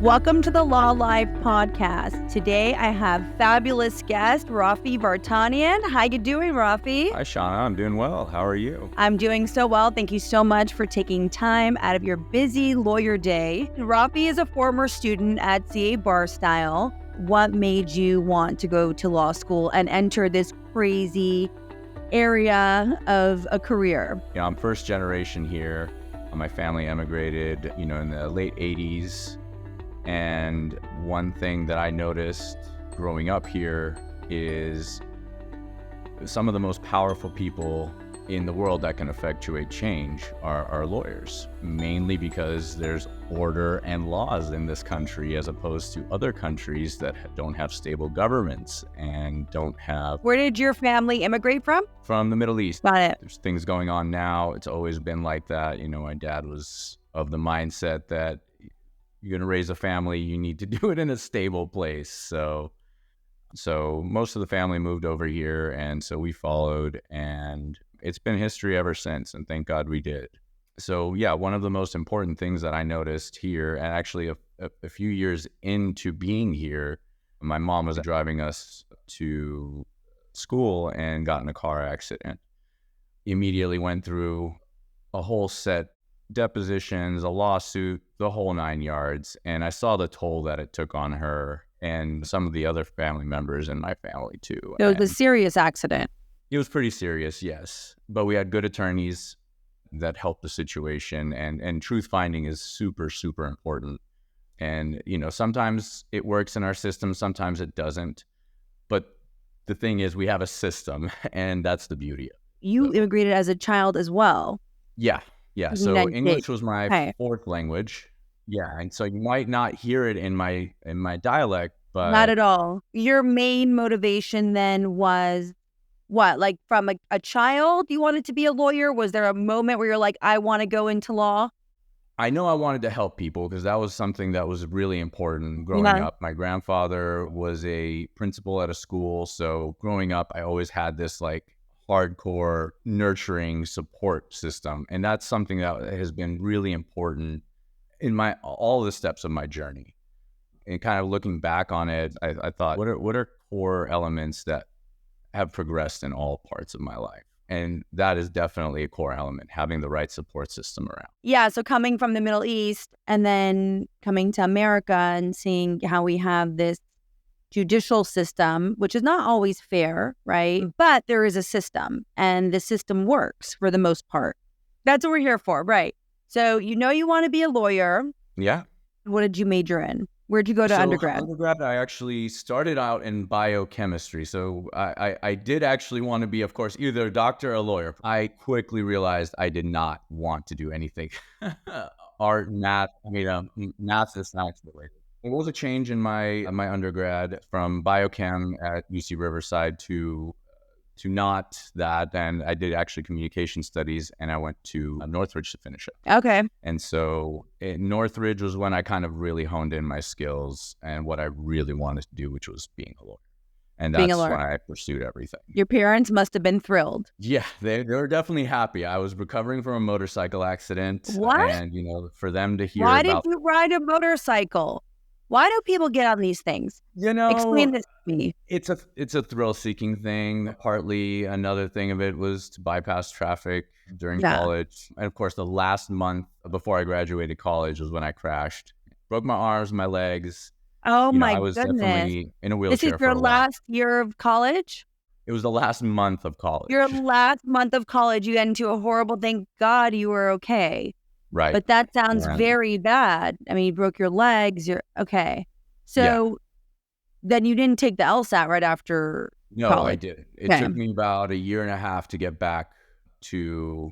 Welcome to the Law Life podcast. Today I have fabulous guest Raffi Vartanian. How you doing, Raffi? Hi, Shana. I'm doing well. How are you? I'm doing so well. Thank you so much for taking time out of your busy lawyer day. Raffi is a former student at CA Bar Style. What made you want to go to law school and enter this crazy area of a career? I'm first generation here. My family emigrated, in the late 80s. And one thing that I noticed growing up here is some of the most powerful people in the world that can effectuate change are lawyers, mainly because there's order and laws in this country as opposed to other countries that don't have stable governments and don't have... Where did your family immigrate from? From the Middle East. Got it. There's things going on now. It's always been like that. My dad was of the mindset that you're going to raise a family, you need to do it in a stable place. So most of the family moved over here, and so we followed, and it's been history ever since, and thank God we did. So yeah, one of the most important things that I noticed here, and actually a few years into being here, my mom was driving us to school and got in a car accident. Immediately went through a whole set depositions, a lawsuit, the whole 9 yards. And I saw the toll that it took on her and some of the other family members in my family too. So it was a serious accident. It was pretty serious, yes. But we had good attorneys that helped the situation, and truth finding is super, super important. And, sometimes it works in our system, sometimes it doesn't. But the thing is, we have a system, and that's the beauty of it. You immigrated as a child as well. Yeah. So English was my fourth language. Yeah, and so you might not hear it in my dialect, but not at all. Your main motivation then was what? Like from a child, you wanted to be a lawyer? Was there a moment where you're like, I want to go into law? I know I wanted to help people because that was something that was really important growing up. My grandfather was a principal at a school, so growing up, I always had this hardcore nurturing support system, and that's something that has been really important in all the steps of my journey. And kind of looking back on it, I thought, what are core elements that have progressed in all parts of my life? And that is definitely a core element, having the right support system around. Yeah, so coming from the Middle East and then coming to America and seeing how we have this judicial system, which is not always fair, right? But there is a system, and the system works for the most part. That's what we're here for, right? So you want to be a lawyer. Yeah. What did you major in? Where'd you go to undergrad? Undergrad, I actually started out in biochemistry. So I did actually want to be, of course, either a doctor or a lawyer. I quickly realized I did not want to do anything. Art, math, math is not the way. There was a change in my undergrad from biochem at UC Riverside to not that, and I did actually communication studies, and I went to Northridge to finish up. Okay. And so Northridge was when I kind of really honed in my skills and what I really wanted to do, which was being a lawyer. And that's when I pursued everything. Your parents must have been thrilled. Yeah, they were definitely happy. I was recovering from a motorcycle accident. What? And, for them to hear Why did you ride a motorcycle? Why do people get on these things? Explain this to me. It's a thrill-seeking thing. Partly another thing of it was to bypass traffic during college. And of course, the last month before I graduated college was when I crashed. Broke my arms, my legs. Oh my I was goodness. definitely in a wheelchair. This is your last year of college? It was the last month of college. Your last month of college, you got into a horrible, thank God you were okay. Right. But that sounds very bad. I mean, you broke your legs. You're okay. So then you didn't take the LSAT right after college? No, I did. It took me about a year and a half to get back to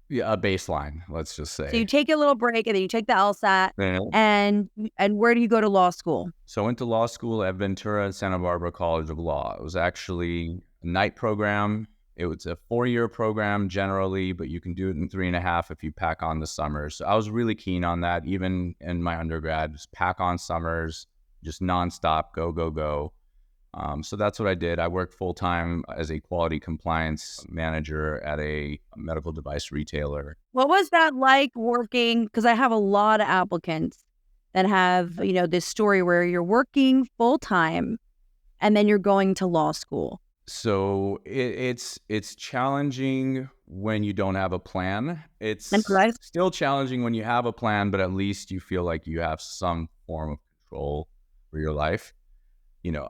a baseline, let's just say. So you take a little break and then you take the LSAT. And where do you go to law school? So I went to law school at Ventura and Santa Barbara College of Law. It was actually a night program. It was a 4-year program generally, but you can do it in 3.5 if you pack on the summers. So I was really keen on that. Even in my undergrad, just pack on summers, just nonstop, go. So that's what I did. I worked full-time as a quality compliance manager at a medical device retailer. What was that like working? Because I have a lot of applicants that have, this story where you're working full time and then you're going to law school? So it's challenging when you don't have a plan. And It's correct? still challenging when you have a plan, but at least you feel like you have some form of control for your life.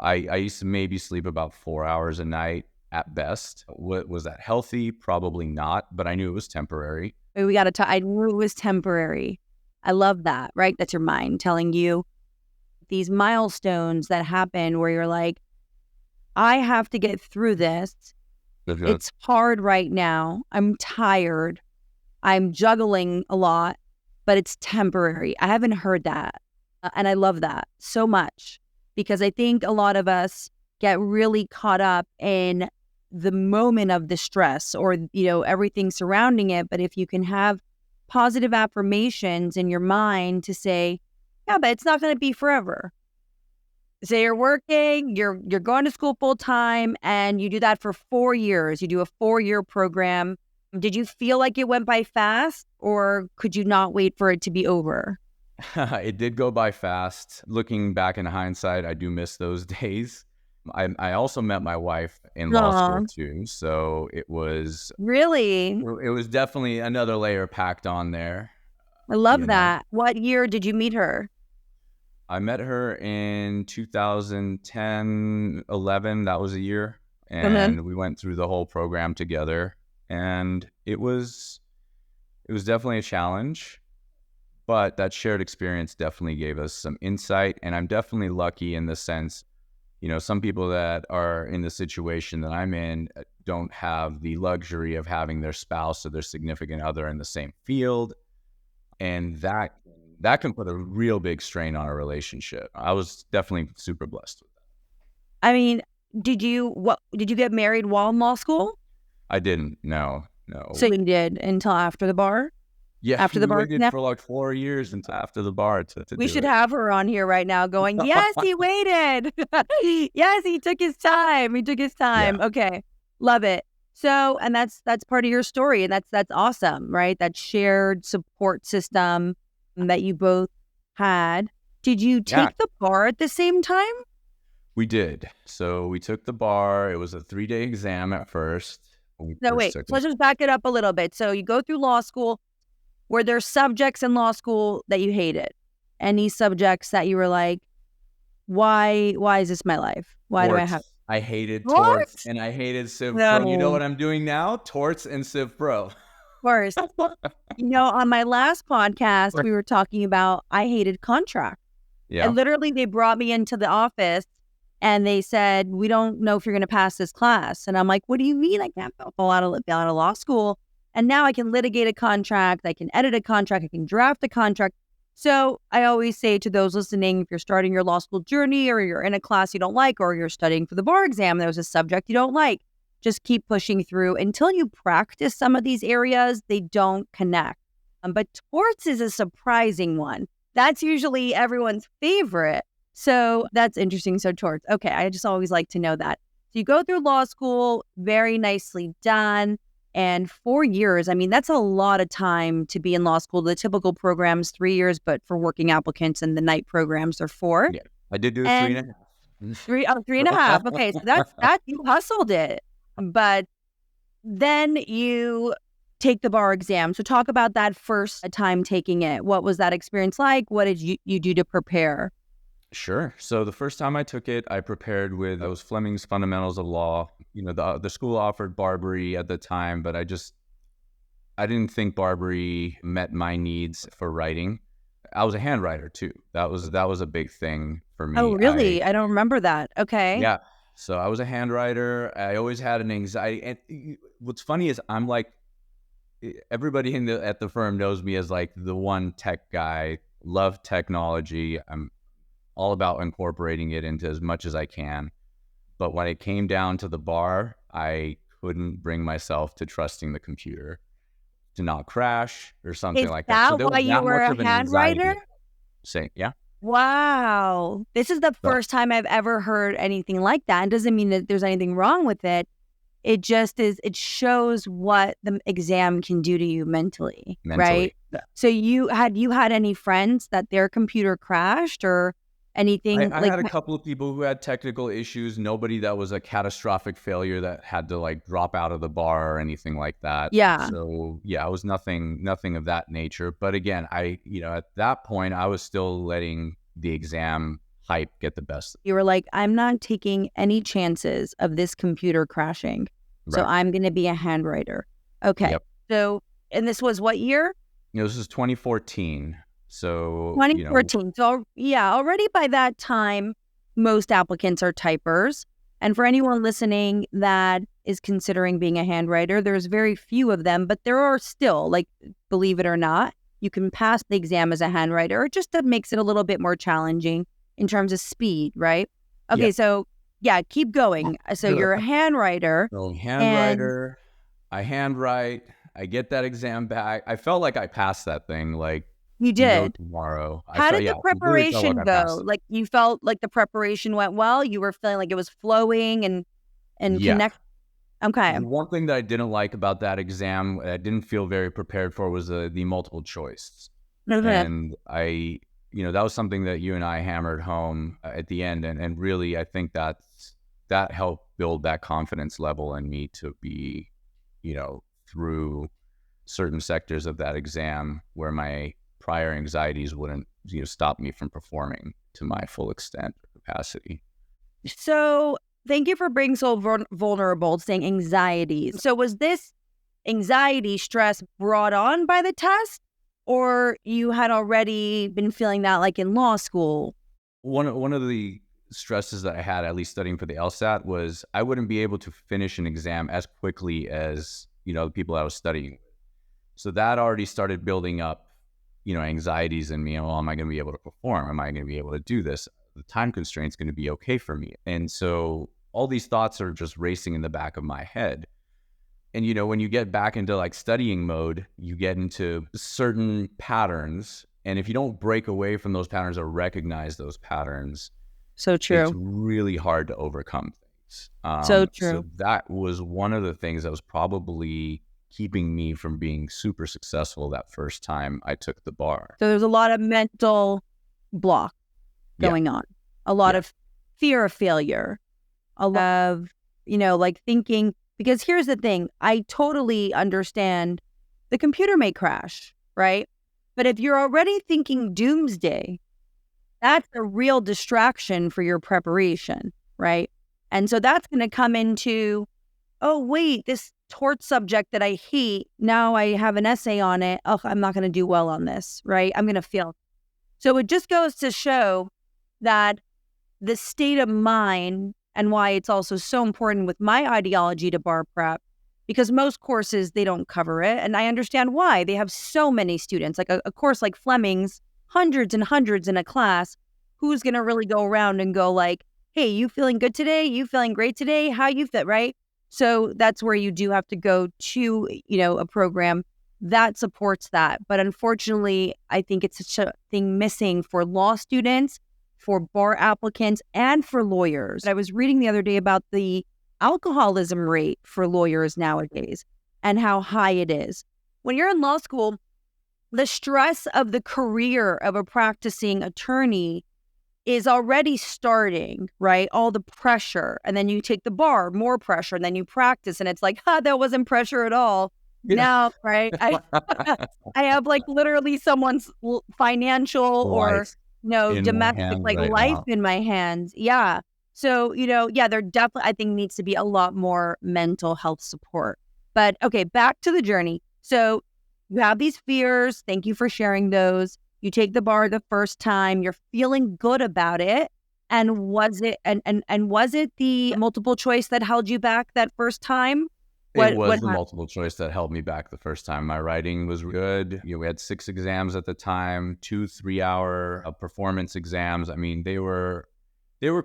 I used to maybe sleep about 4 hours a night at best. Was that healthy? Probably not, but I knew it was temporary. We got to talk. I knew it was temporary. I love that, right? That's your mind telling you these milestones that happen where you're like, I have to get through this. It's hard right now. I'm tired. I'm juggling a lot, but it's temporary. I haven't heard that. And I love that so much because I think a lot of us get really caught up in the moment of the stress or, everything surrounding it. But if you can have positive affirmations in your mind to say, yeah, but it's not going to be forever. Say you're working, you're going to school full time, and you do that for 4 years. You do a 4-year program. Did you feel like it went by fast, or could you not wait for it to be over? It did go by fast. Looking back in hindsight, I do miss those days. I also met my wife in law school too, so it was Really? definitely another layer packed on there. I love that. What year did you meet her? I met her in 2010, 11. That was a year. And we went through the whole program together. And it was definitely a challenge. But that shared experience definitely gave us some insight. And I'm definitely lucky in the sense, some people that are in the situation that I'm in don't have the luxury of having their spouse or their significant other in the same field. And that can put a real big strain on a relationship. I was definitely super blessed with that. I mean, did you get married while in law school? I didn't. No. So you did until after the bar? Yeah, after the bar waited for like 4 years until after the bar to we should have her on here right now going, yes, he waited. Yes, he took his time. Yeah. Okay. Love it. So, and that's part of your story. And that's awesome, right? That shared support system that you both had. Did you take the bar at the same time? We did. So we took the bar. It was a 3-day exam at first. No, wait. Let's just back it up a little bit. So you go through law school. Were there subjects in law school that you hated? Any subjects that you were like, why is this my life? Why do I have... I hated torts and I hated Civ Pro. You know what I'm doing now? Torts and Civ Pro. Of course. On my last podcast, we were talking about I hated contract. Yeah. And literally they brought me into the office and they said, we don't know if you're going to pass this class. And I'm like, what do you mean? I can't fall out of law school. And now I can litigate a contract. I can edit a contract. I can draft a contract. So I always say to those listening, if you're starting your law school journey or you're in a class you don't like, or you're studying for the bar exam, there's a subject you don't like, just keep pushing through until you practice some of these areas. They don't connect. But torts is a surprising one. That's usually everyone's favorite. So that's interesting. So torts. Okay. I just always like to know that. So you go through law school, very nicely done. And 4 years, I mean, that's a lot of time to be in law school. The typical program's 3 years, but for working applicants and the night programs are 4. Yeah, I did do 3.5. 3.5. Okay, so that you hustled it. But then you take the bar exam. So talk about that first time taking it. What was that experience like? What did you do to prepare? Sure. So the first time I took it, I prepared with those Fleming's Fundamentals of Law. The school offered Barbary at the time, but I didn't think Barbary met my needs for writing. I was a handwriter too. That was a big thing for me. Oh, really? I don't remember that. Okay. Yeah. So I was a handwriter. I always had an anxiety. And what's funny is I'm like, everybody at the firm knows me as like the one tech guy, love technology. I'm all about incorporating it into as much as I can. But when it came down to the bar, I couldn't bring myself to trusting the computer to not crash or something like that. So there was why you were a handwriter? Yeah. Wow. This is the first time I've ever heard anything like that. It doesn't mean that there's anything wrong with it. it just is, it shows what the exam can do to you mentally. Right? Yeah. So you had any friends that their computer crashed or anything I like? had a couple of people who had technical issues. Nobody that was a catastrophic failure that had to like drop out of the bar or anything like that. Yeah. So yeah, it was nothing of that nature. But again, at that point, I was still letting the exam hype get the best. You were like, I'm not taking any chances of this computer crashing. So Right. I'm going to be a handwriter. Okay. Yep. So, and this was what year? This is 2014. So, 2014. So, yeah, already by that time, most applicants are typers. And for anyone listening that is considering being a handwriter, there's very few of them, but there are still, like, believe it or not, you can pass the exam as a handwriter. It just makes it a little bit more challenging in terms of speed, right? Okay, Yep. so yeah, keep going. So you're a handwriter. So And handwriter, I handwrite, I get that exam back. I felt like I passed that thing like you no did. tomorrow. How did the Really felt like preparation I passed go? it. Like you felt like the preparation went well? You were feeling like it was flowing and Yeah. connect. Okay. The one thing that I didn't like about that exam, I didn't feel very prepared for, was the multiple choice. Okay. And that was something that you and I hammered home at the end. And really, I think that helped build that confidence level in me to be, through certain sectors of that exam where my prior anxieties wouldn't, stop me from performing to my full extent or capacity. So thank you for being so vulnerable, saying anxiety. So was this anxiety, stress brought on by the test, or you had already been feeling that like in law school? One of the stresses that I had, at least studying for the LSAT, was I wouldn't be able to finish an exam as quickly as, the people I was studying with. So that already started building up, anxieties in me. Well, am I going to be able to perform? Am I going to be able to do this? The time constraint's going to be okay for me. And so all these thoughts are just racing in the back of my head. And, when you get back into like studying mode, you get into certain patterns. And if you don't break away from those patterns or recognize those patterns, So it's true. really hard to overcome things. So true. So that was one of the things that was probably keeping me from being super successful that first time I took the bar. So there's a lot of mental block going on, a lot of fear of failure, a lot of, like thinking, because here's the thing, I totally understand the computer may crash, right? But if you're already thinking doomsday, that's a real distraction for your preparation, right? And so that's going to come into, oh, wait, this tort subject that I hate, now I have an essay on it. Oh, I'm not going to do well on this, right? I'm going to fail. So it just goes to show that the state of mind and why it's also so important with my ideology to bar prep, because most courses, they don't cover it. And I understand why. They have so many students, like a course like Fleming's, hundreds and hundreds in a class. Who's going to really go around and go like, hey, you feeling good today? You feeling great today? How you fit, right? So that's where you do have to go to, a program that supports that. But unfortunately, I think it's such a thing missing for law students, for bar applicants, and for lawyers. I was reading the other day about the alcoholism rate for lawyers nowadays and how high it is. When you're in law school, the stress of the career of a practicing attorney is already starting, right? All the pressure. And then you take the bar, more pressure, and then you practice. And it's like, that wasn't pressure at all. Yeah. Now, right? I have like literally someone's financial or, domestic like life in my hands. Yeah. So, there definitely, I think, needs to be a lot more mental health support. But okay, back to the journey. So you have these fears. Thank you for sharing those. You take the bar the first time, you're feeling good about it. And was it was it the multiple choice that held you back that first time? It was the multiple choice that held me back the first time. My writing was good. We had 6 exams at the time, 2 3-hour performance exams. I mean, they were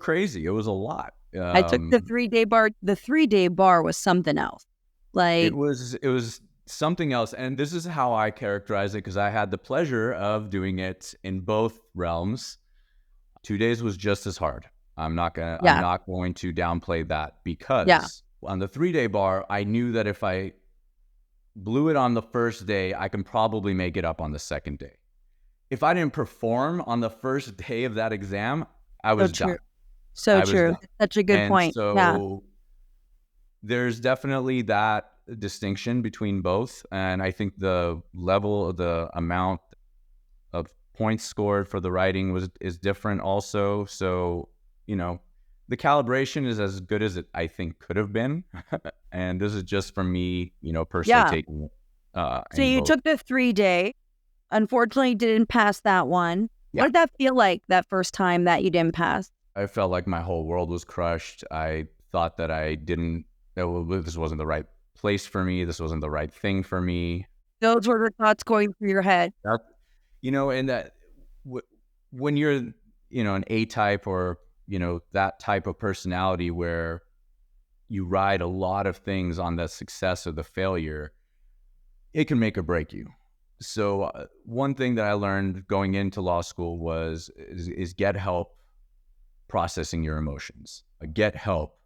crazy. It was a lot. I took the 3-day bar. The 3-day bar was something else. Like it was something else. And this is how I characterize it, because I had the pleasure of doing it in both realms. 2 days was just as hard. I'm not going to downplay that, because On the 3-day bar, I knew that if I blew it on the first day, I can probably make it up on the second day. If I didn't perform on the first day of that exam, I So was true. done. So I was true. done. Such a good And point. Yeah. so there's definitely that distinction between both. And I think the level of the amount of points scored for the writing is different also. So, the calibration is as good as it, I think, could have been. And this is just for me, personally Yeah. taking So in you both. took the 3-day. Unfortunately, didn't pass that one. Yeah. What did that feel like that first time that you didn't pass? I felt like my whole world was crushed. I thought that this wasn't the right place for me. This wasn't the right thing for me. Those were the thoughts going through your head. That, and that when you're, an A type or, that type of personality where you ride a lot of things on the success or the failure, it can make or break you. So one thing that I learned going into law school is get help processing your emotions. Get help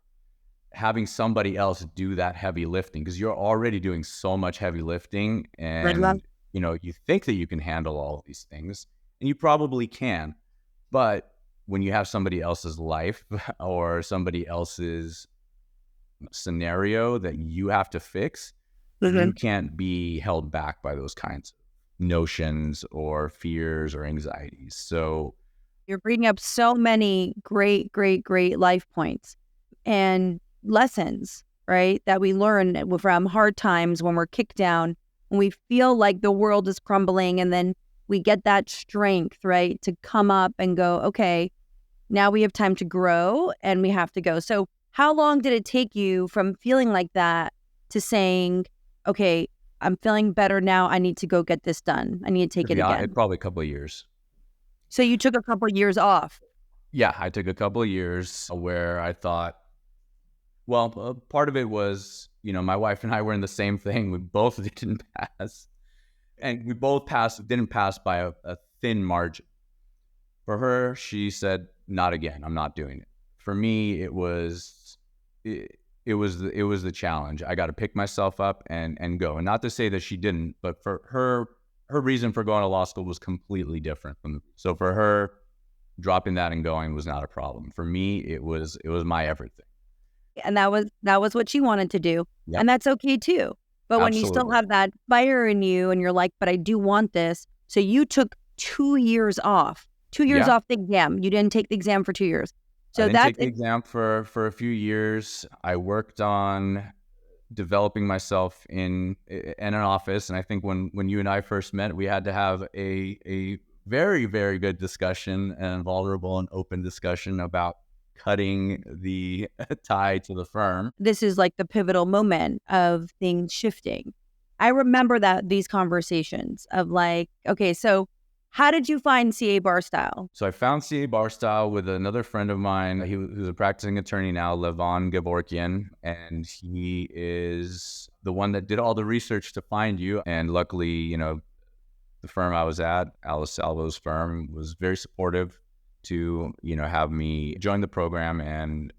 having somebody else do that heavy lifting, because you're already doing so much heavy lifting, and you think that you can handle all of these things, and you probably can, but when you have somebody else's life or somebody else's scenario that you have to fix, you can't be held back by those kinds of notions or fears or anxieties. So You're bringing up so many great, great, great life points and lessons, right? That we learn from hard times when we're kicked down, when we feel like the world is crumbling, and then we get that strength, right? To come up and go, okay, now we have time to grow and we have to go. So how long did it take you from feeling like that to saying, okay, I'm feeling better now. I need to go get this done. I need to take it again. Probably a couple of years. So you took a couple of years off. Yeah, I took a couple of years where I thought, well, part of it was, my wife and I were in the same thing. We both didn't pass, and we both didn't pass by a thin margin. For her, she said, not again. I'm not doing it. For me, it was the challenge. I got to pick myself up and go. And not to say that she didn't, but for her reason for going to law school was completely different. So for her, dropping that and going was not a problem. For me, it was my everything. And that was what she wanted to do. Yep. And that's okay too. But when you still have that fire in you and you're like, but I do want this. So you took 2 years off. 2 years off the exam. You didn't take the exam for 2 years. So I didn't take the exam for a few years. I worked on developing myself in an office. And I think when you and I first met, we had to have a very, very good discussion, and vulnerable and open discussion about cutting the tie to the firm. This is like the pivotal moment of things shifting. I remember these conversations of like, okay, so how did you find CA Bar Style? So I found CA Bar Style with another friend of mine. Who's a practicing attorney now, Levon Gavorkian, and he is the one that did all the research to find you. And luckily, the firm I was at, Alice Salvo's firm, was very supportive to, have me join the program and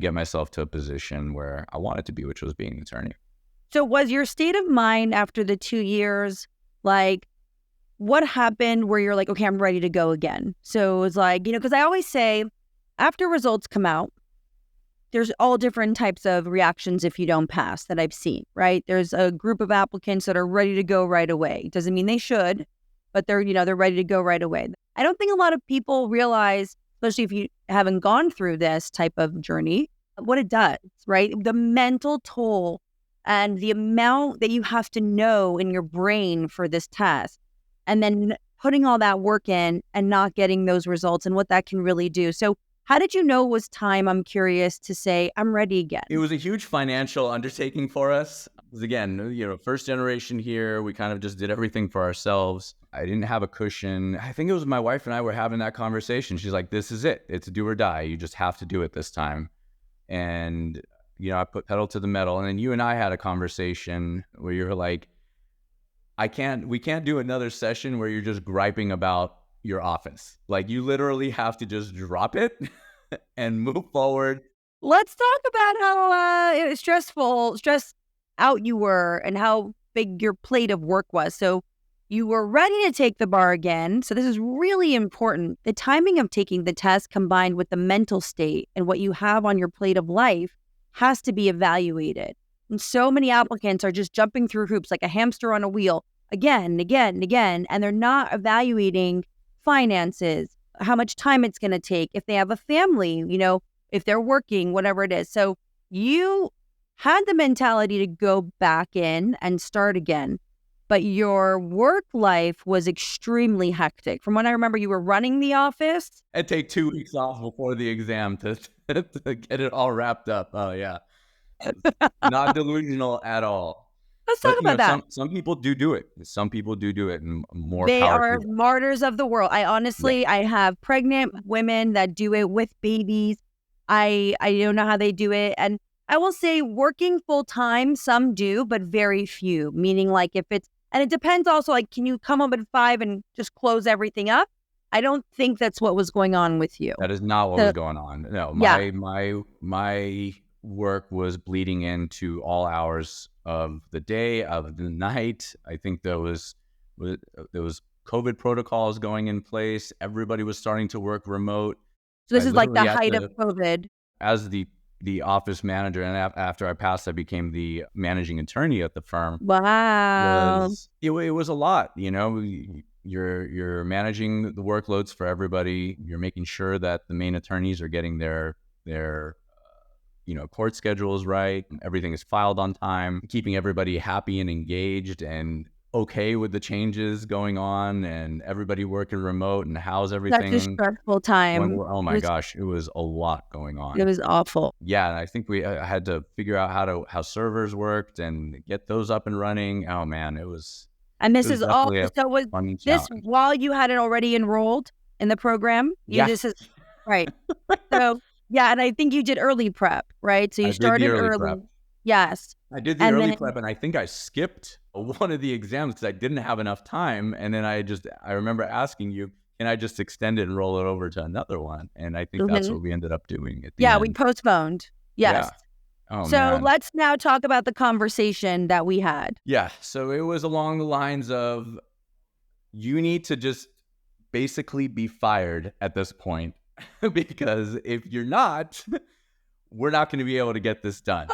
get myself to a position where I wanted to be, which was being an attorney. So was your state of mind after the 2 years, like, what happened where you're like, okay, I'm ready to go again? So it was like, because I always say after results come out, there's all different types of reactions if you don't pass that I've seen, right? There's a group of applicants that are ready to go right away. Doesn't mean they should, but they're ready to go right away. I don't think a lot of people realize, especially if you haven't gone through this type of journey, what it does, right? The mental toll and the amount that you have to know in your brain for this test, and then putting all that work in and not getting those results, and what that can really do. So how did you know it was time, I'm curious, to say, I'm ready again? It was a huge financial undertaking for us. Because again, first generation here, we kind of just did everything for ourselves. I didn't have a cushion. I think it was my wife and I were having that conversation. She's like, this is it. It's do or die. You just have to do it this time. And, I put pedal to the metal. And then you and I had a conversation where you're like, we can't do another session where you're just griping about your office. Like, you literally have to just drop it and move forward. Let's talk about how it was stressed out you were and how big your plate of work was. So you were ready to take the bar again. So this is really important. The timing of taking the test combined with the mental state and what you have on your plate of life has to be evaluated. And so many applicants are just jumping through hoops like a hamster on a wheel again and again and again, and they're not evaluating finances, how much time it's going to take, if they have a family, if they're working, whatever it is. So you had the mentality to go back in and start again, but your work life was extremely hectic. From what I remember, you were running the office. I'd take 2 weeks off before the exam to get it all wrapped up. Oh yeah, not delusional at all. Let's talk But about that. some people do it. Some people do it, and more They power are to them. martyrs of the world. I have pregnant women that do it with babies. I don't know how they do it. And I will say working full time, some do, but very few. Meaning like and it depends also, like, can you come home at 5 and just close everything up? I don't think that's what was going on with you. That is not what was going on. No, Yeah. my work was bleeding into all hours of the day, of the night. I think there was COVID protocols going in place. Everybody was starting to work remote. So this I is like the literally had height to, of COVID. as the office manager, and after I passed, I became the managing attorney at the firm. Wow. It was a lot, You're managing the workloads for everybody. You're making sure that the main attorneys are getting their court schedules right. Everything is filed on time, keeping everybody happy and engaged and okay with the changes going on, and everybody working remote, and how's Such a everything stressful time. oh my gosh, it was a lot going on. It was awful. Yeah, and I think we had to figure out how servers worked and get those up and running. Oh man, And this it was is all, definitely a so was fun this challenge. while you had it already enrolled in the program? Yeah. Right. So, yeah, and I think you did early prep, right? So you I did the started early early. prep. Yes. I did the And early then, prep, and I think I skipped one of the exams because I didn't have enough time. And then I remember asking you, can I just extend it and roll it over to another one? And I think that's Mhm. what we ended up doing at the Yeah, end. we postponed. Yes. Yeah. Oh So man. let's now talk about the conversation that we had. Yeah. So it was along the lines of, you need to just basically be fired at this point because if you're not, we're not going to be able to get this done.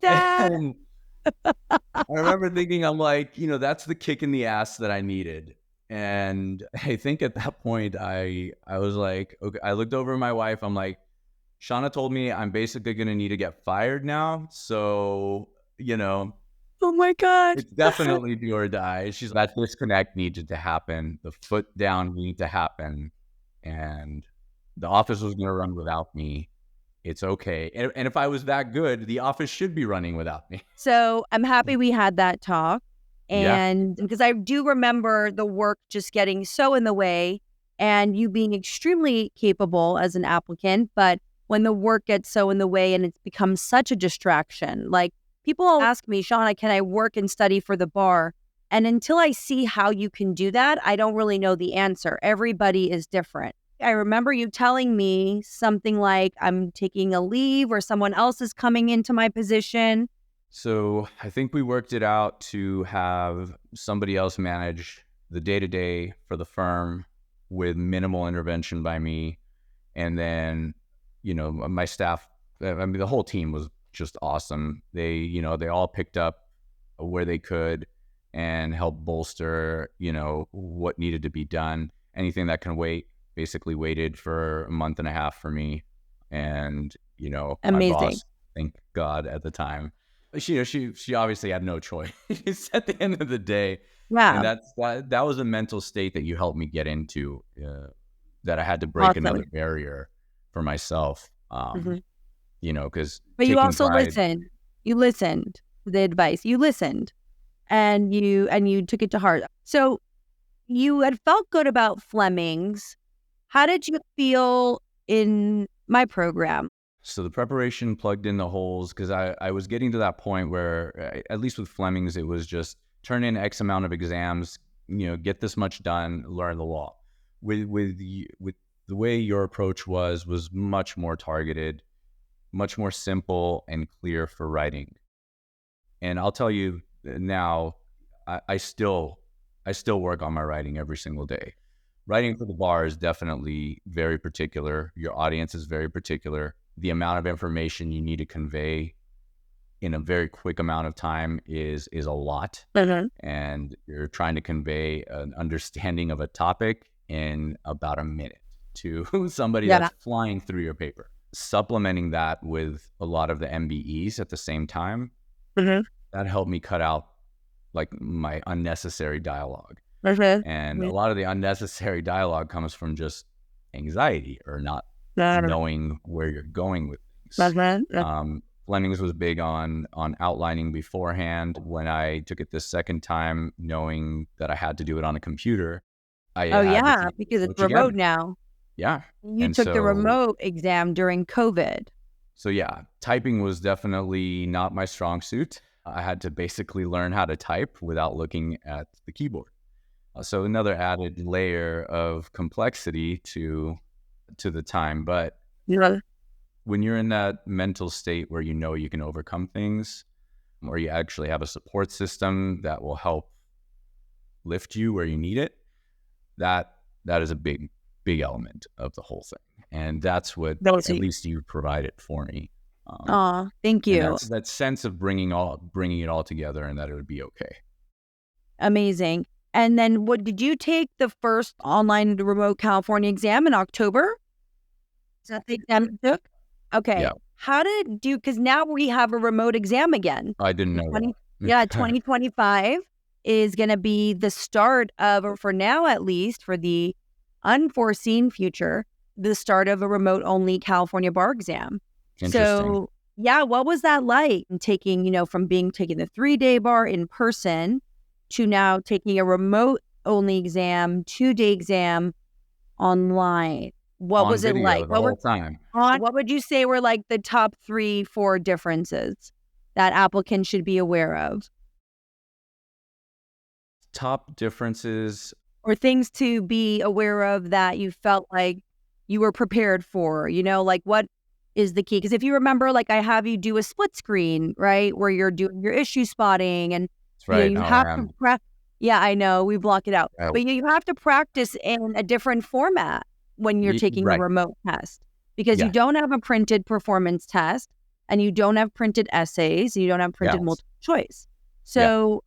Dad. And I remember thinking, I'm like, that's the kick in the ass that I needed. And I think at that point, I was like, okay, I looked over at my wife. I'm like, Shana told me I'm basically going to need to get fired now. So, Oh my God. it's definitely do or die. That disconnect needed to happen. The foot down needed to happen. And the office was going to run without me. It's okay. And if I was that good, the office should be running without me. So I'm happy we had that talk. Yeah. And because I do remember the work just getting so in the way and you being extremely capable as an applicant. But when the work gets so in the way and it's become such a distraction, like people ask me, Shana, can I work and study for the bar? And until I see how you can do that, I don't really know the answer. Everybody is different. I remember you telling me something like, I'm taking a leave or someone else is coming into my position. So I think we worked it out to have somebody else manage the day-to-day for the firm with minimal intervention by me. And then, my staff, the whole team was just awesome. They all picked up where they could and helped bolster, what needed to be done. Anything that can wait basically waited for a month and a half for me. And, my Amazing. boss, thank God at the time, she obviously had no choice at the end of the day. Wow. And that was a mental state that you helped me get into, that I had to break Awesome. another barrier for myself. Because But you also pride, listened. You listened to the advice. You listened and you took it to heart. So you had felt good about Fleming's. How did you feel in my program? So the preparation plugged in the holes because I was getting to that point where, at least with Fleming's, it was just turn in X amount of exams, get this much done, learn the law. With the way your approach was much more targeted. much more simple and clear for writing. And I'll tell you now, I still work on my writing every single day. Writing for the bar is definitely very particular. Your audience is very particular. The amount of information you need to convey in a very quick amount of time is a lot. And you're trying to convey an understanding of a topic in about a minute to somebody that's flying through your paper. Supplementing that with a lot of the MBEs at the same time, that helped me cut out like my unnecessary dialogue. And a lot of the unnecessary dialogue comes from just anxiety or not knowing where you're going with things. Fleming's was big on outlining beforehand. When I took it the second time, knowing that I had to do it on a computer, because it's remote now. Yeah. You took the remote exam during COVID. So yeah, typing was definitely not my strong suit. I had to basically learn how to type without looking at the keyboard. So another added layer of complexity to the time. But when you're in that mental state where you know you can overcome things, or you actually have a support system that will help lift you where you need it, that is a big element of the whole thing. And that's what at least you provided for me. Thank you. That sense of bringing it all together and that it would be okay. Amazing. And then what did you take the first online remote California exam in October? Is that the exam you took? Okay. Yeah. How did you, because now we have a remote exam again. I didn't know that. Yeah, 2025 is going to be the start of, or for now at least, for the unforeseen future, the start of a remote only California bar exam. So yeah, what was that like taking, from taking the 3-day bar in person to now taking a remote only exam, 2-day exam online? What was it like? The whole time. What would you say were like the top 3-4 differences that applicants should be aware of? Top differences. Or things to be aware of that you felt like you were prepared for, like what is the key? Because if you remember, like I have you do a split screen, right? Where you're doing your issue spotting and that's right. You have to practice. Yeah, I know we block it out, but you have to practice in a different format when you're taking a remote test because you don't have a printed performance test and you don't have printed essays. You don't have printed multiple choice. So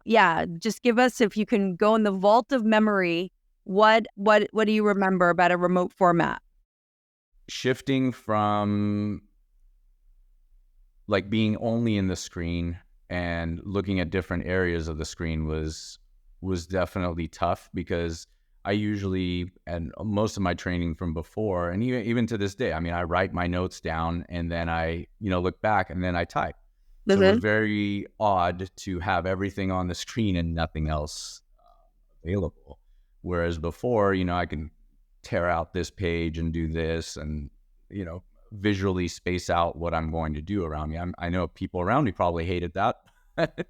just give us, if you can go in the vault of memory, what do you remember about a remote format? Shifting from like being only in the screen and looking at different areas of the screen was definitely tough because I usually, and most of my training from before, and even to this day, I mean, I write my notes down and then I, look back and then I type. So it was very odd to have everything on the screen and nothing else available. Whereas before, I can tear out this page and do this and, visually space out what I'm going to do around me. I know people around me probably hated that, but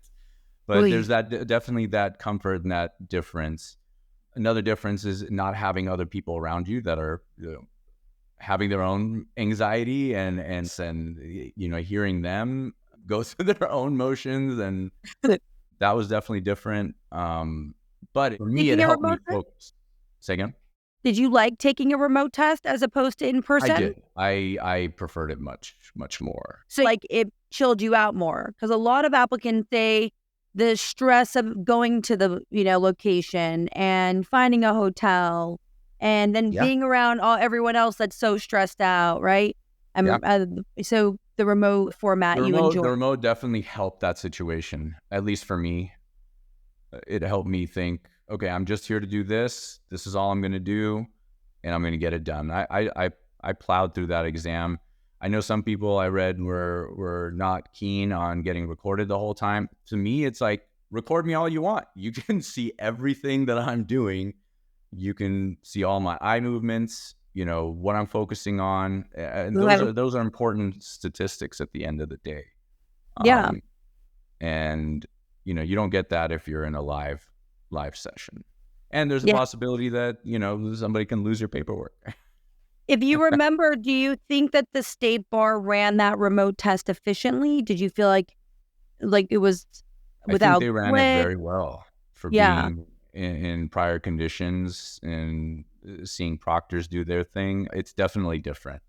there's definitely that comfort and that difference. Another difference is not having other people around you that are having their own anxiety and hearing them go through their own motions, and that was definitely different. But for me, it helped me focus. Say again? Did you like taking a remote test as opposed to in person? I did. I preferred it much, much more. So like it chilled you out more? Because a lot of applicants say the stress of going to the location and finding a hotel and then being around everyone else that's so stressed out, right? So the remote format you enjoy. The remote definitely helped that situation, at least for me. It helped me think, okay, I'm just here to do this. This is all I'm going to do, and I'm going to get it done. I plowed through that exam. I know some people I read were not keen on getting recorded the whole time. To me, it's like, record me all you want. You can see everything that I'm doing. You can see all my eye movements, what I'm focusing on. And those are important statistics at the end of the day. And, you don't get that if you're in a live session. And there's a possibility that, somebody can lose your paperwork. If you remember, do you think that the state bar ran that remote test efficiently? Did you feel like it was I think without they ran it glitch? very well for Yeah. being in prior conditions and seeing proctors do their thing. It's definitely different,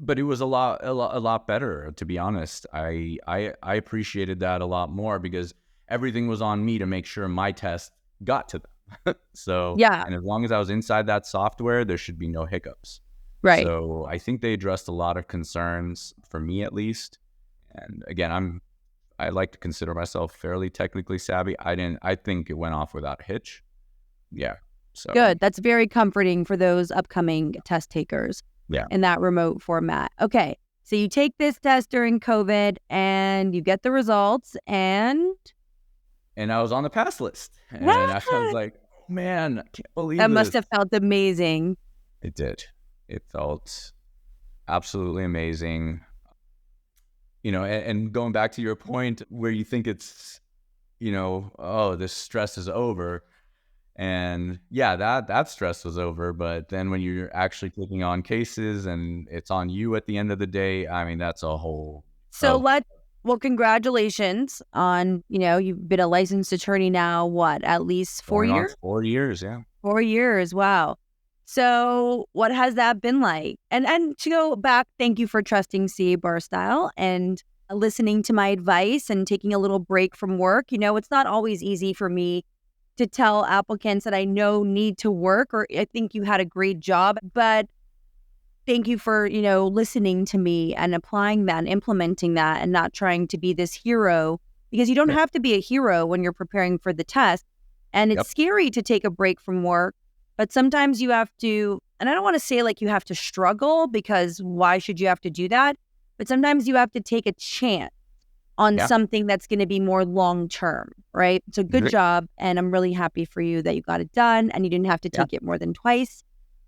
but it was a lot better, to be honest. I appreciated that a lot more because everything was on me to make sure my test got to them. So, Yeah. and as long as I was inside that software, there should be no hiccups. Right. So I think they addressed a lot of concerns for me, at least. And again, I like to consider myself fairly technically savvy. I think it went off without a hitch. Yeah. So Good. That's very comforting for those upcoming test takers yeah. in that remote format. Okay. So you take this test during COVID and you get the results and And I was on the pass list. And I was like, oh, man, I can't believe that must this. have felt amazing. It did. It felt absolutely amazing. You know, and going back to your point where you think it's, you know, oh, this stress is over. And yeah, that stress was over. But then when you're actually taking on cases and it's on you at the end of the day, I mean, that's a whole So well, congratulations on, you've been a licensed attorney now, what, at least 4 going on years? 4 years. Yeah. 4 years. Wow. So what has that been like? And to go back, thank you for trusting CA Bar Style and listening to my advice and taking a little break from work. It's not always easy for me to tell applicants that I know need to work, or I think you had a great job, but thank you for, listening to me and applying that and implementing that and not trying to be this hero, because you don't Yeah. have to be a hero when you're preparing for the test. And it's Yep. scary to take a break from work, but sometimes you have to, and I don't want to say like you have to struggle, because why should you have to do that? But sometimes you have to take a chance on Yeah. something that's going to be more long-term, right? So good Agree. job. And I'm really happy for you that you got it done and you didn't have to Yeah. take it more than twice.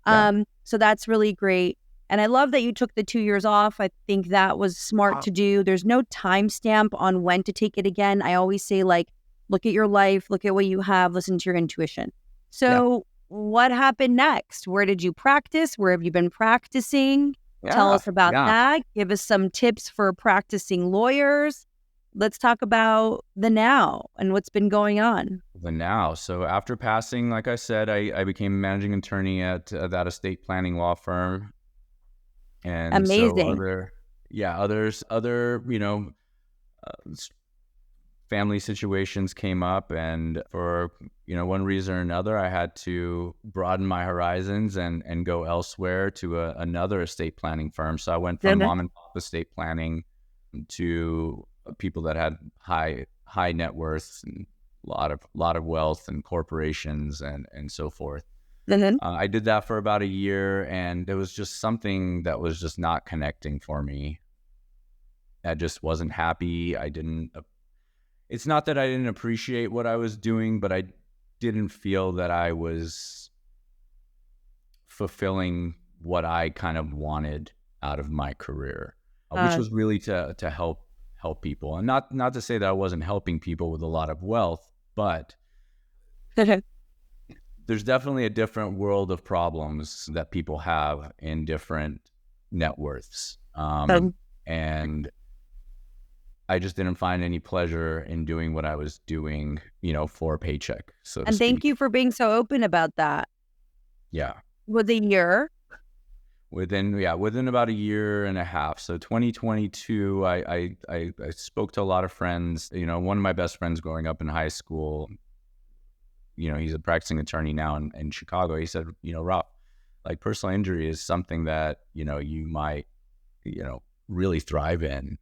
Yeah. So that's really great. And I love that you took the 2 years off. I think that was smart to do. There's no timestamp on when to take it again. I always say, like, look at your life, look at what you have, listen to your intuition. So what happened next? Where did you practice? Where have you been practicing? Tell us about that. Give us some tips for practicing lawyers. Let's talk about the now and what's been going on. The now. So after passing, like I said, I became a managing attorney at that estate planning law firm. And Amazing. so other, family situations came up, and for, one reason or another, I had to broaden my horizons and go elsewhere to another estate planning firm. So I went from mom and pop estate planning to people that had high net worths and a lot of wealth and corporations and so forth. I did that for about a year, and there was just something that was just not connecting for me. I just wasn't happy. It's not that I didn't appreciate what I was doing, but I didn't feel that I was fulfilling what I kind of wanted out of my career, which was really to help people. And not to say that I wasn't helping people with a lot of wealth, but there's definitely a different world of problems that people have in different net worths. And I just didn't find any pleasure in doing what I was doing, for a paycheck, so to And thank speak. you for being so open about that. Yeah. Was a year? Within about a year and a half. So 2022, I spoke to a lot of friends. One of my best friends growing up in high school, he's a practicing attorney now in Chicago. He said, Rob, like, personal injury is something that, you might, really thrive in,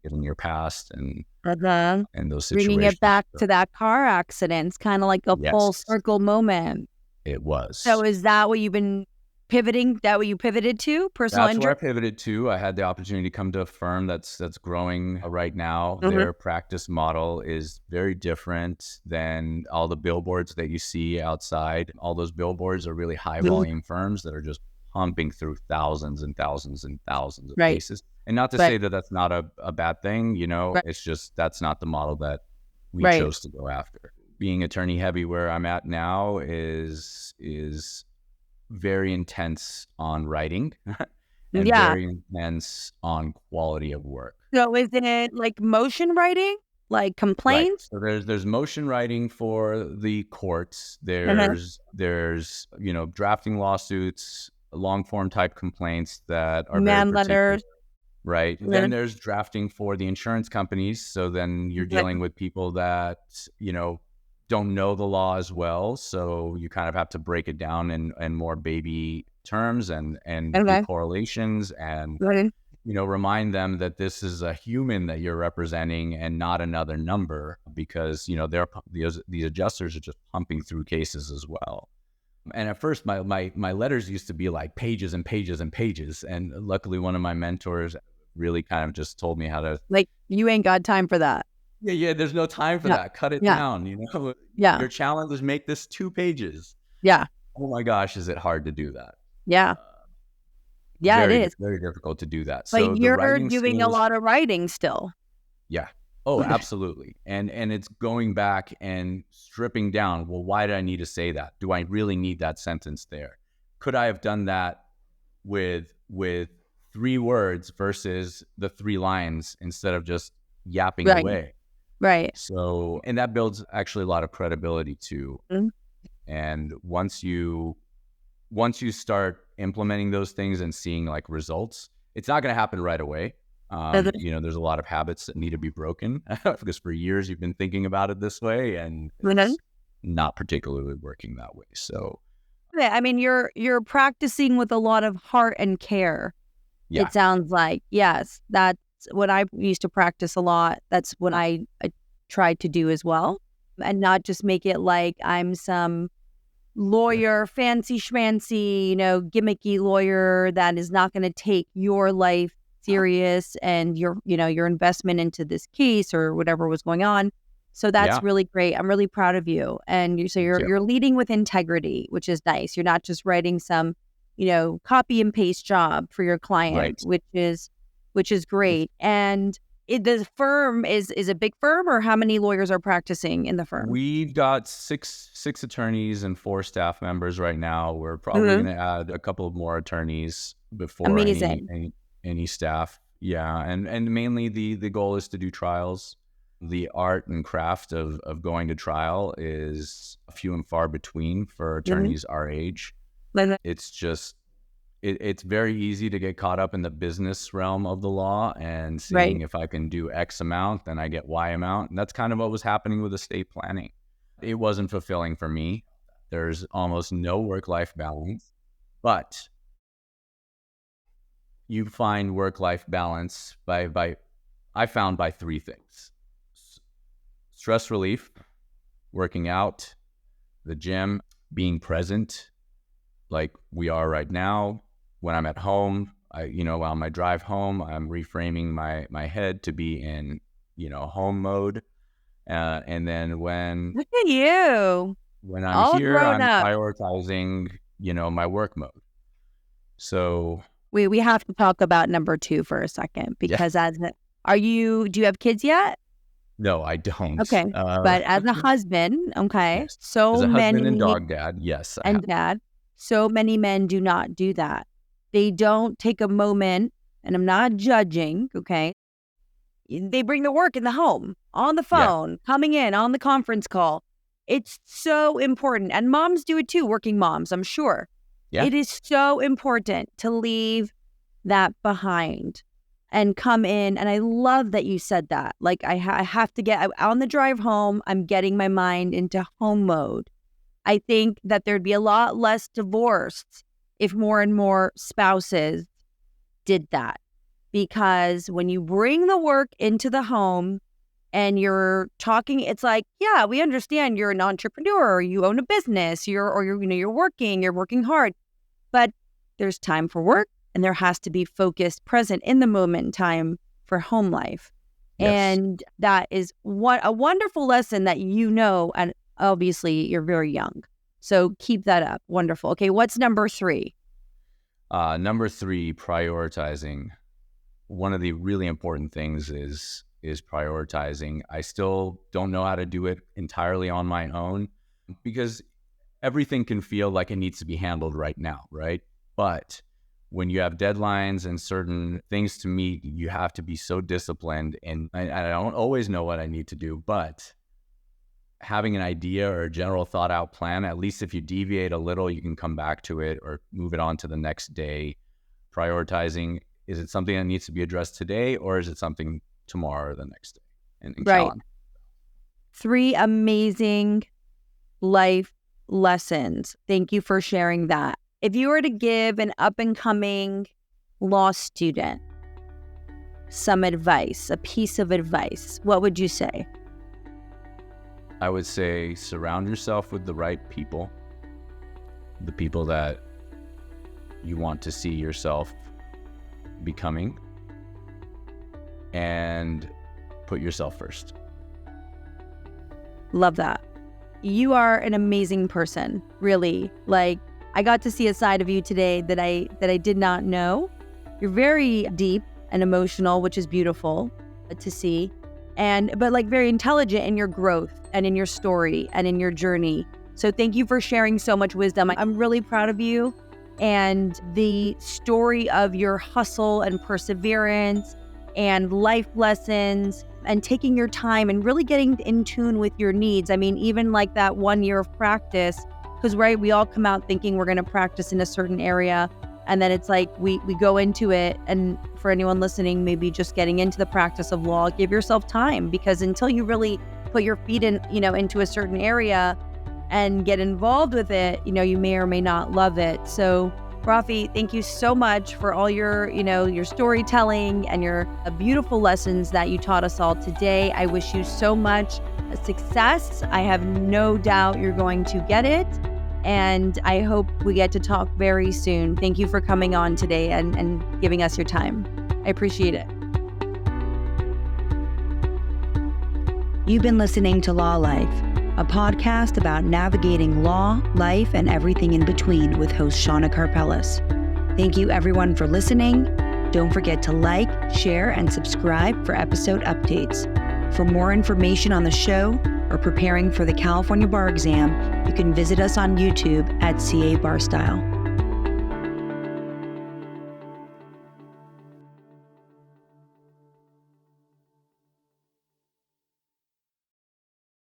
given your past and those situations. Bringing it back to that car accident. It's kind of like a full Yes, circle moment. it was. So is that what you've been pivoting? That what you pivoted to? Personal That's injury? where I pivoted to. I had the opportunity to come to a firm that's growing right now. Their practice model is very different than all the billboards that you see outside. All those billboards are really high volume firms that are just pumping through thousands and thousands and thousands of cases. And not to say that that's not a bad thing, it's just that's not the model that we chose to go after. Being attorney heavy where I'm at now is very intense on writing and Yeah. very intense on quality of work. So is it like motion writing, like Right. complaints? So there's motion writing for the courts. Uh-huh. There's drafting lawsuits, long form type complaints that are very Man particular. letters. Right. Then Mhm. there's drafting for the insurance companies. So then you're Like, dealing with people that, don't know the law as well. So you kind of have to break it down in more baby terms and do okay. correlations and, Okay. remind them that this is a human that you're representing and not another number because, these adjusters are just pumping through cases as well. And at first, my letters used to be like pages and pages and pages. And luckily, one of my mentors really kind of just told me how to. Like you ain't got time for that. Yeah. There's no time for Yeah. that. Cut it Yeah. down. Yeah. Your challenge is make this 2 pages. Yeah. Oh my gosh, is it hard to do that? Yeah. Yeah, it Very, is. very difficult to do that. But So the you're writing doing a skills, lot of writing still. yeah. Oh, Okay. absolutely. And it's going back and stripping down. Well, why did I need to say that? Do I really need that sentence there? Could I have done that with 3 words versus the 3 lines instead of just yapping Right. away? Right. So, and that builds actually a lot of credibility too. Mhm. And once you start implementing those things and seeing like results, it's not going to happen right away. There's a lot of habits that need to be broken because for years you've been thinking about it this way and Mhm. it's not particularly working that way. So, Yeah, I mean, you're practicing with a lot of heart and care. yeah. It sounds like. Yes, that's what I used to practice a lot. That's what I tried to do as well, and not just make it like I'm some lawyer, fancy schmancy, gimmicky lawyer that is not going to take your life serious and your investment into this case or whatever was going on. So that's Yeah. really great. I'm really proud of you. And Thank you. you're leading with integrity, which is nice. You're not just writing some, copy and paste job for your client, Right. which is great. And the firm is a big firm, or how many lawyers are practicing in the firm? We've got six attorneys and 4 staff members right now. We're probably Mhm. going to add a couple of more attorneys before any Amazing. any staff. Yeah, and mainly the goal is to do trials. The art and craft of going to trial is few and far between for Mhm. attorneys our age. Like, It's just it's very easy to get caught up in the business realm of the law and seeing right. if I can do X amount, then I get Y amount. And that's kind of what was happening with estate planning. It wasn't fulfilling for me. There's almost no work-life balance, but you find work-life balance by I found by 3 things: stress relief, working out, the gym, being present, like we are right now. When I'm at home, on my drive home, I'm reframing my head to be in, home mode. And then Look at you, when I'm all here, grown I'm up. prioritizing, my work mode. So We have to talk about number 2 for a second yeah, because do you have kids yet? no, I don't. Okay. But as a husband, okay, Yes, as so a husband and many dog dad, yes, I and have. dad, so many men do not do that. They don't take a moment, and I'm not judging, okay? They bring the work in the home, on the Yeah, phone, coming in, on the conference call. It's so important. And moms do it too, working moms, I'm sure. yeah, It is so important to leave that behind and come in. And I love that you said that. Like, I have to on the drive home, I'm getting my mind into home mode. I think that there'd be a lot less divorce if more and more spouses did that. Because when you bring the work into the home and you're talking, it's like, yeah, we understand you're an entrepreneur, you own a business, you're working hard, but there's time for work and there has to be focused, present in the moment time for home life. yes. And that is what a wonderful lesson that and obviously you're very young. So keep that up. Wonderful. Okay, what's number 3? Number 3, prioritizing. One of the really important things is prioritizing. I still don't know how to do it entirely on my own because everything can feel like it needs to be handled right now, right? But when you have deadlines and certain things to meet, you have to be so disciplined. And I don't always know what I need to do, but having an idea or a general thought out plan, at least if you deviate a little, you can come back to it or move it on to the next day. Prioritizing, is it something that needs to be addressed today, or is it something tomorrow or the next day? And Right. challenge. 3 amazing life lessons. Thank you for sharing that. If you were to give an up-and-coming law student some advice, a piece of advice, what would you say? I would say surround yourself with the right people, the people that you want to see yourself becoming, and put yourself first. Love that. You are an amazing person, really. Like, I got to see a side of you today that I did not know. You're very deep and emotional, which is beautiful to see. But like very intelligent in your growth and in your story and in your journey. So thank you for sharing so much wisdom. I'm really proud of you and the story of your hustle and perseverance and life lessons and taking your time and really getting in tune with your needs. I mean, even like that 1 year of practice, because right, we all come out thinking we're going to practice in a certain area. And then it's like we go into it. And for anyone listening, maybe just getting into the practice of law, give yourself time, because until you really put your feet in, into a certain area and get involved with it, you may or may not love it. So Raffi, thank you so much for all your, your storytelling and your beautiful lessons that you taught us all today. I wish you so much success. I have no doubt you're going to get it. And I hope we get to talk very soon. Thank you for coming on today and giving us your time. I appreciate it. You've been listening to Law Life, a podcast about navigating law, life, and everything in between with host Shana Karpeles. Thank you everyone for listening. Don't forget to like, share, and subscribe for episode updates. For more information on the show or preparing for the California bar exam, you can visit us on YouTube at CA Bar Style.